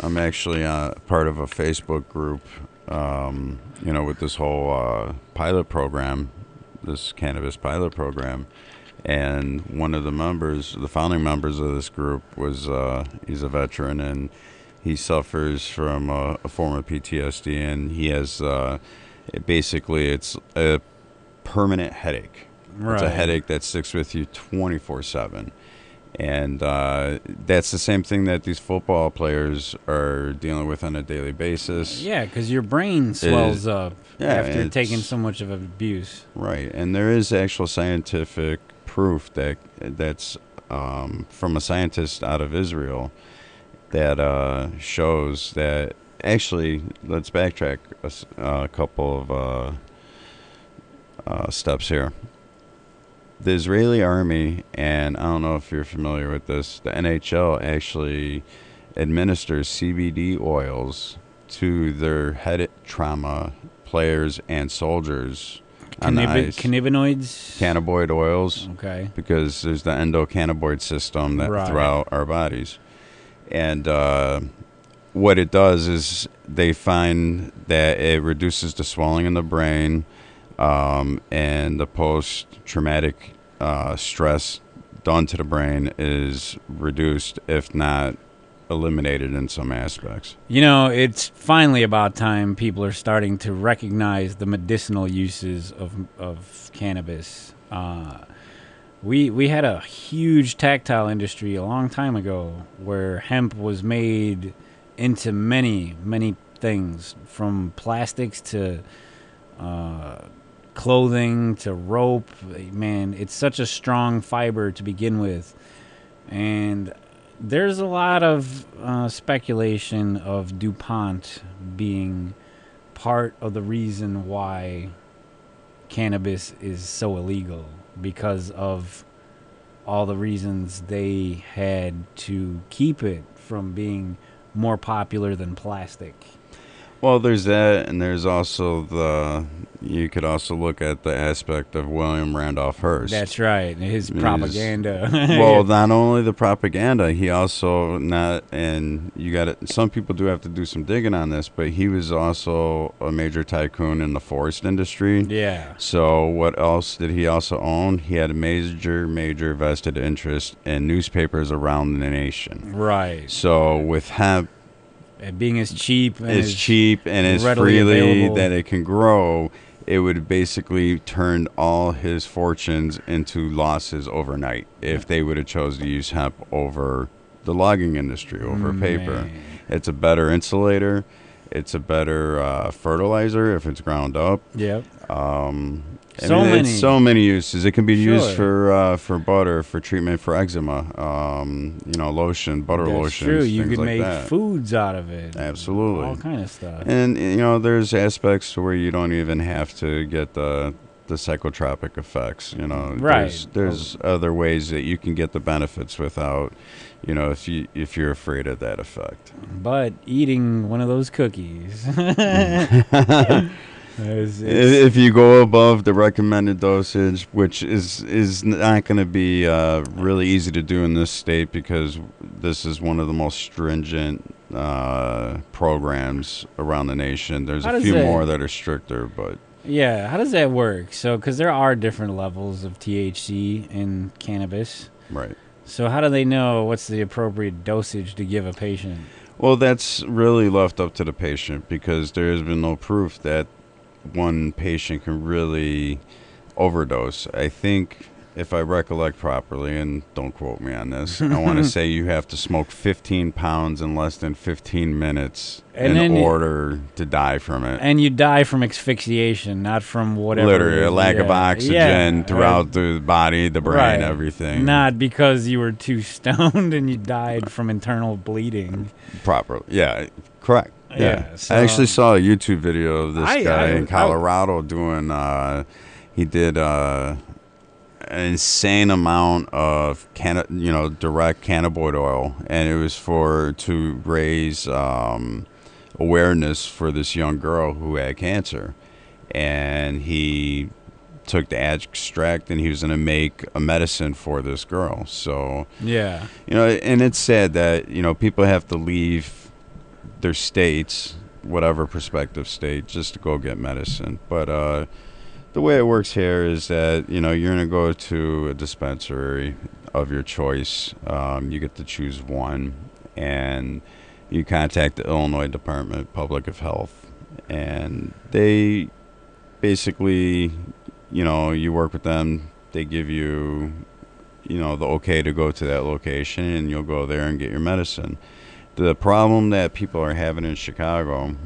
I'm actually part of a Facebook group, with this whole pilot program, this cannabis pilot program. And one of the members, the founding members of this group, he's a veteran, and he suffers from a form of PTSD, and he has basically it's a permanent headache. Right. It's a headache that sticks with you 24/7. And that's the same thing that these football players are dealing with on a daily basis. Yeah, because your brain swells up after taking so much of abuse. Right, and there is actual scientific proof that's from a scientist out of Israel that shows that actually, let's backtrack a couple of steps here. The Israeli army, and I don't know if you're familiar with this, the NHL actually administers CBD oils to their head trauma players and soldiers. Cannabinoids? Cannabinoid oils. Okay. Because there's the endocannabinoid system that throughout our bodies. And what it does is they find that it reduces the swelling in the brain and the post-traumatic stress done to the brain is reduced, if not eliminated in some aspects. It's finally about time people are starting to recognize the medicinal uses of cannabis. We had a huge tactile industry a long time ago where hemp was made into many, many things, from plastics to clothing to rope. Man, it's such a strong fiber to begin with. And there's a lot of speculation of DuPont being part of the reason why cannabis is so illegal, because of all the reasons they had to keep it from being more popular than plastic. Well, there's that, and there's also you could also look at the aspect of William Randolph Hearst. That's right, his propaganda. Well, not only the propaganda, he also some people do have to do some digging on this, but he was also a major tycoon in the forest industry. Yeah. So what else did he also own? He had a major vested interest in newspapers around the nation. Right. So with hemp, being as cheap and as freely available that it can grow, it would basically turn all his fortunes into losses overnight if they would have chose to use hemp over the logging industry, over paper. Man. It's a better insulator. It's a better fertilizer if it's ground up. Yep. It's so many uses. It can be used for butter, for treatment for eczema, lotion, butter lotions. That's true. You could make that. Foods out of it. Absolutely. All kind of stuff. And, there's aspects where you don't even have to get the psychotropic effects. Right. There's other ways that you can get the benefits without, if you're afraid of that effect. But eating one of those cookies. If you go above the recommended dosage, which is not going to be really easy to do in this state, because this is one of the most stringent programs around the nation. There's a few more that are stricter, but yeah. How does that work? So, because there are different levels of THC in cannabis, right? So how do they know what's the appropriate dosage to give a patient? Well, that's really left up to the patient, because there has been no proof that one patient can really overdose. I think, if I recollect properly, and don't quote me on this, I want to say you have to smoke 15 pounds in less than 15 minutes in order to die from it. And you die from asphyxiation, not from whatever. Literally, a lack of oxygen throughout the body, the brain, everything. Not because you were too stoned and you died from internal bleeding. Properly, yeah, correct. Yeah, so I actually saw a YouTube video of this guy in Colorado doing. He did an insane amount of direct cannabinoid oil, and it was to raise awareness for this young girl who had cancer, and he took the extract and he was going to make a medicine for this girl. So yeah, and it's sad that people have to leave their states, whatever prospective state, just to go get medicine. But the way it works here is that, you're going to go to a dispensary of your choice. You get to choose one, and you contact the Illinois Department of Public Health, and they basically, you work with them. They give you, the okay to go to that location, and you'll go there and get your medicine. The problem that people are having in Chicago,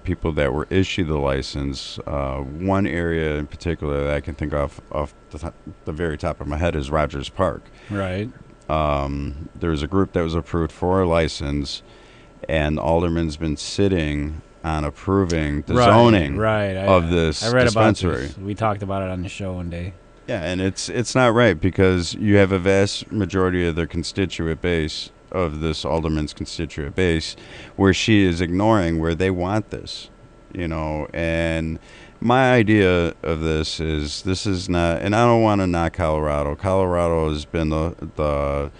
people that were issued the license, one area in particular that I can think of off the very top of my head is Rogers Park. Right. There was a group that was approved for a license, and Alderman's been sitting on approving the zoning of this I read dispensary. about this. We talked about it on the show one day. Yeah, and it's not right, because you have a vast majority of their constituent base, of this alderman's constituent base, where she is ignoring where they want this, and my idea of this is not, and I don't want to knock Colorado. Colorado has been the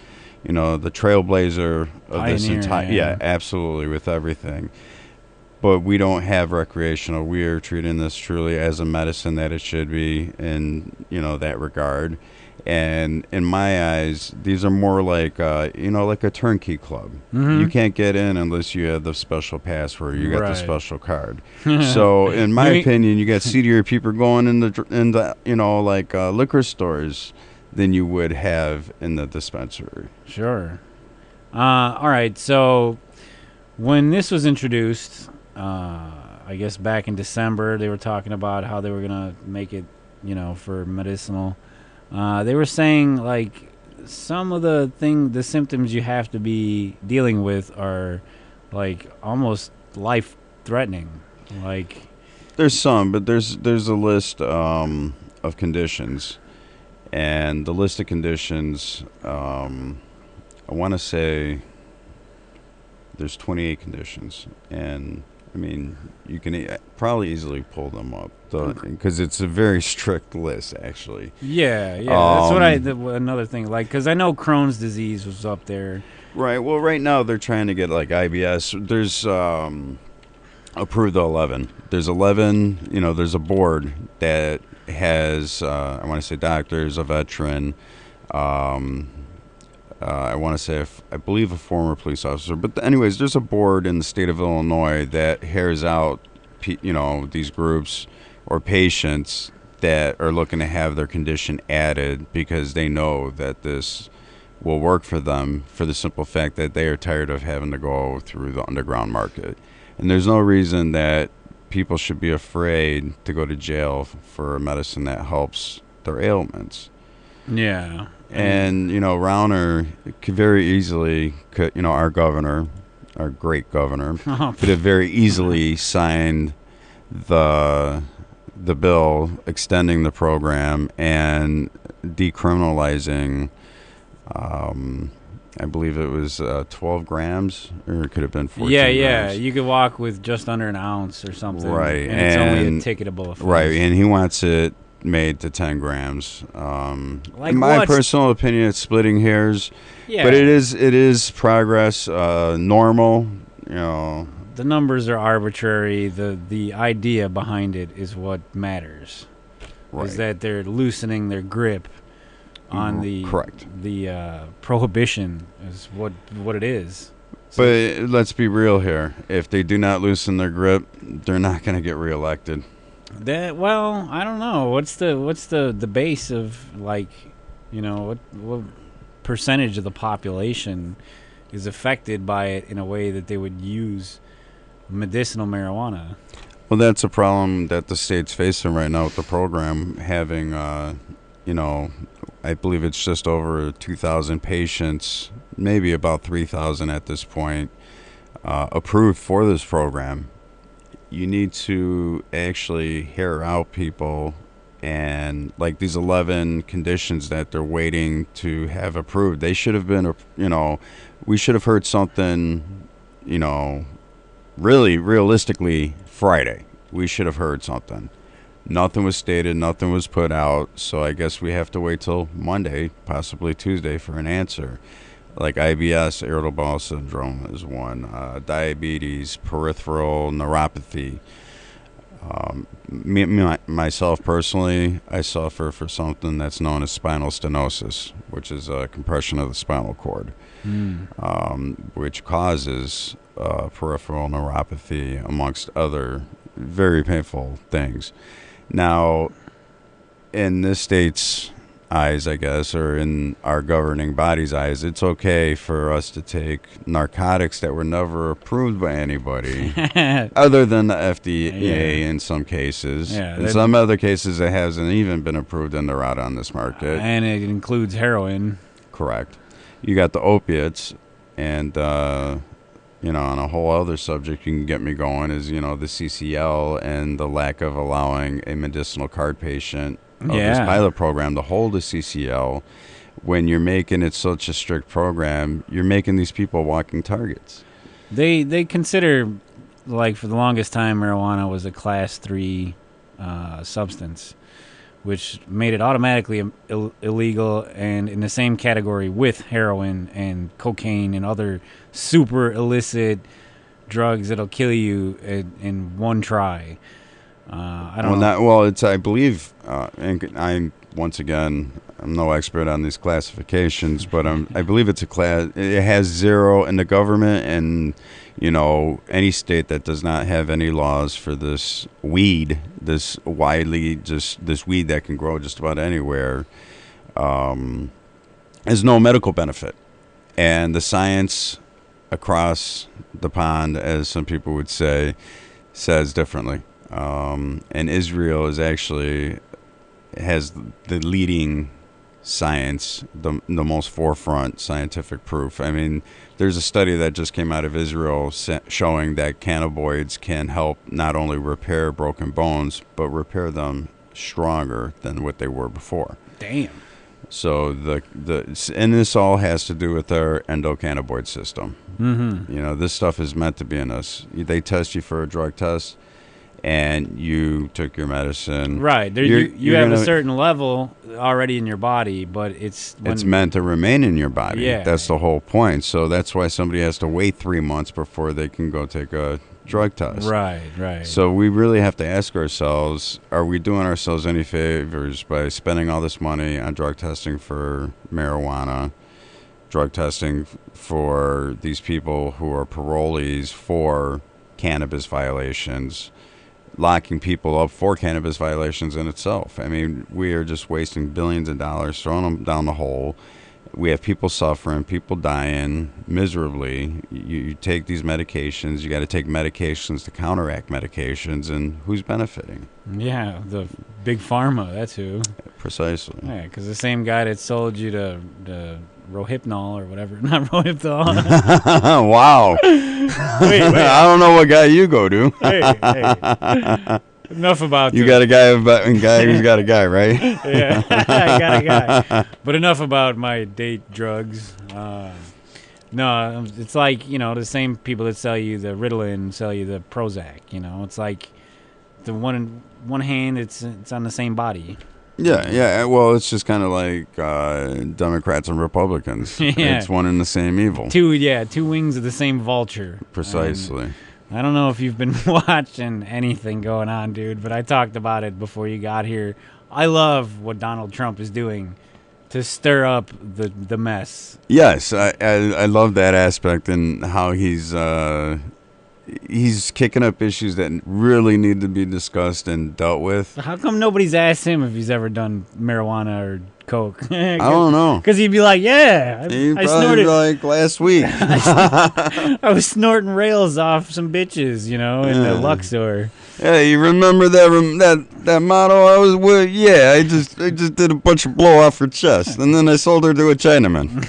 trailblazer of this entire, absolutely, with everything. But we don't have recreational. We are treating this truly as a medicine that it should be in, that regard. And in my eyes, these are more like, like a turnkey club. Mm-hmm. You can't get in unless you have the special pass where you got the special card. So, in my opinion, you got seedier people going in the liquor stores than you would have in the dispensary. Sure. All right. So, when this was introduced, I guess back in December, they were talking about how they were gonna make it, for medicinal. They were saying, like, some of the symptoms you have to be dealing with are, like, almost life-threatening. Like, there's some, but there's a list of conditions, and the list of conditions, I want to say there's 28 conditions, and I mean, you can probably easily pull them up, because it's a very strict list, actually. Yeah, that's what another thing, like, because I know Crohn's disease was up there. Right. Well, right now they're trying to get, like, IBS. There's approved 11. There's 11. There's a board that has, I want to say, doctors, a veteran. I want to say, I believe, a former police officer. But anyways, there's a board in the state of Illinois that hears out, these groups or patients that are looking to have their condition added because they know that this will work for them, for the simple fact that they are tired of having to go through the underground market. And there's no reason that people should be afraid to go to jail for a medicine that helps their ailments. Yeah. And, Rauner could very easily, our governor, our great governor, could have very easily signed the bill extending the program and decriminalizing, I believe it was 12 grams, or it could have been 14 grams. Yeah, you could walk with just under an ounce or something. Right. And it's only a ticketable offense. Right, and he wants it made to 10 grams. Like, in my personal opinion, it's splitting hairs. Yeah. But it is progress, normal, The numbers are arbitrary. The idea behind it is what matters. Right. Is that they're loosening their grip on the prohibition is what it is. So, but let's be real here. If they do not loosen their grip, they're not going to get reelected. I don't know. What's the base of, like, what percentage of the population is affected by it in a way that they would use medicinal marijuana? Well, that's a problem that the state's facing right now with the program, having, I believe it's just over 2,000 patients, maybe about 3,000 at this point, approved for this program. You need to actually hear out people, and like these 11 conditions that they're waiting to have approved, they should have been, we should have heard something, really realistically Friday. We should have heard something. Nothing was stated, nothing was put out, so I guess we have to wait till Monday, possibly Tuesday, for an answer. like IBS, irritable bowel syndrome is one, diabetes, peripheral neuropathy. Myself personally, I suffer for something that's known as spinal stenosis, which is a compression of the spinal cord, which causes peripheral neuropathy, amongst other very painful things. Now, in this state's eyes, I guess, or in our governing body's eyes, it's okay for us to take narcotics that were never approved by anybody other than the FDA in some cases. Yeah, in some other cases, it hasn't even been approved and they're out on this market. And it includes heroin. Correct. You got the opiates, and on a whole other subject you can get me going is, the CCL and the lack of allowing a medicinal card patient of this pilot program to hold a CCL. When you're making it such a strict program, you're making these people walking targets. They consider, like, for the longest time, marijuana was a class 3 substance, which made it automatically illegal and in the same category with heroin and cocaine and other super illicit drugs that'll kill you in one try. I believe, and I'm no expert on these classifications, but I believe it's a class. It has 0 in the government, and any state that does not have any laws for this weed, this weed that can grow just about anywhere, has no medical benefit, and the science across the pond, as some people would say, says differently. And Israel has the leading science, the most forefront scientific proof. I mean, there's a study that just came out of Israel showing that cannabinoids can help not only repair broken bones, but repair them stronger than what they were before. Damn. So and this all has to do with our endocannabinoid system. Mm-hmm. This stuff is meant to be in us. They test you for a drug test, and you took your medicine. Right. You have a certain level already in your body, but it's meant to remain in your body. Yeah. That's the whole point. So that's why somebody has to wait 3 months before they can go take a drug test. Right. So we really have to ask ourselves, are we doing ourselves any favors by spending all this money on drug testing for marijuana, drug testing for these people who are parolees for cannabis violations, locking people up for cannabis violations in itself? I mean, we are just wasting billions of dollars, throwing them down the hole. We have people suffering, people dying miserably. You take these medications. You got to take medications to counteract medications, and who's benefiting? Yeah, the big pharma, that's who. Precisely. Yeah, because the same guy that sold you the Rohypnol or whatever, not Rohypnol. Wow. Wait. I don't know what guy you go to. Hey. Enough about you. Got a guy who's got a guy, right? Yeah, I got a guy. But enough about my date drugs. No, it's like, the same people that sell you the Ritalin sell you the Prozac. It's like the one hand, it's on the same body. Yeah. Well, it's just kind of like Democrats and Republicans. Yeah. It's one and the same evil. Two wings of the same vulture. Precisely. I don't know if you've been watching anything going on, dude, but I talked about it before you got here. I love what Donald Trump is doing to stir up the mess. Yes, I love that aspect and how he's kicking up issues that really need to be discussed and dealt with. How come nobody's asked him if he's ever done marijuana or coke? I don't know. Because he'd be like, yeah, I snorted like last week. I was snorting rails off some bitches, in the Luxor. Yeah, you remember that model I was with? Yeah, I just did a bunch of blow off her chest, and then I sold her to a Chinaman.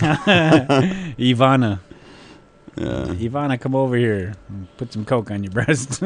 Ivana. Yeah. Ivana, come over here and put some coke on your breast.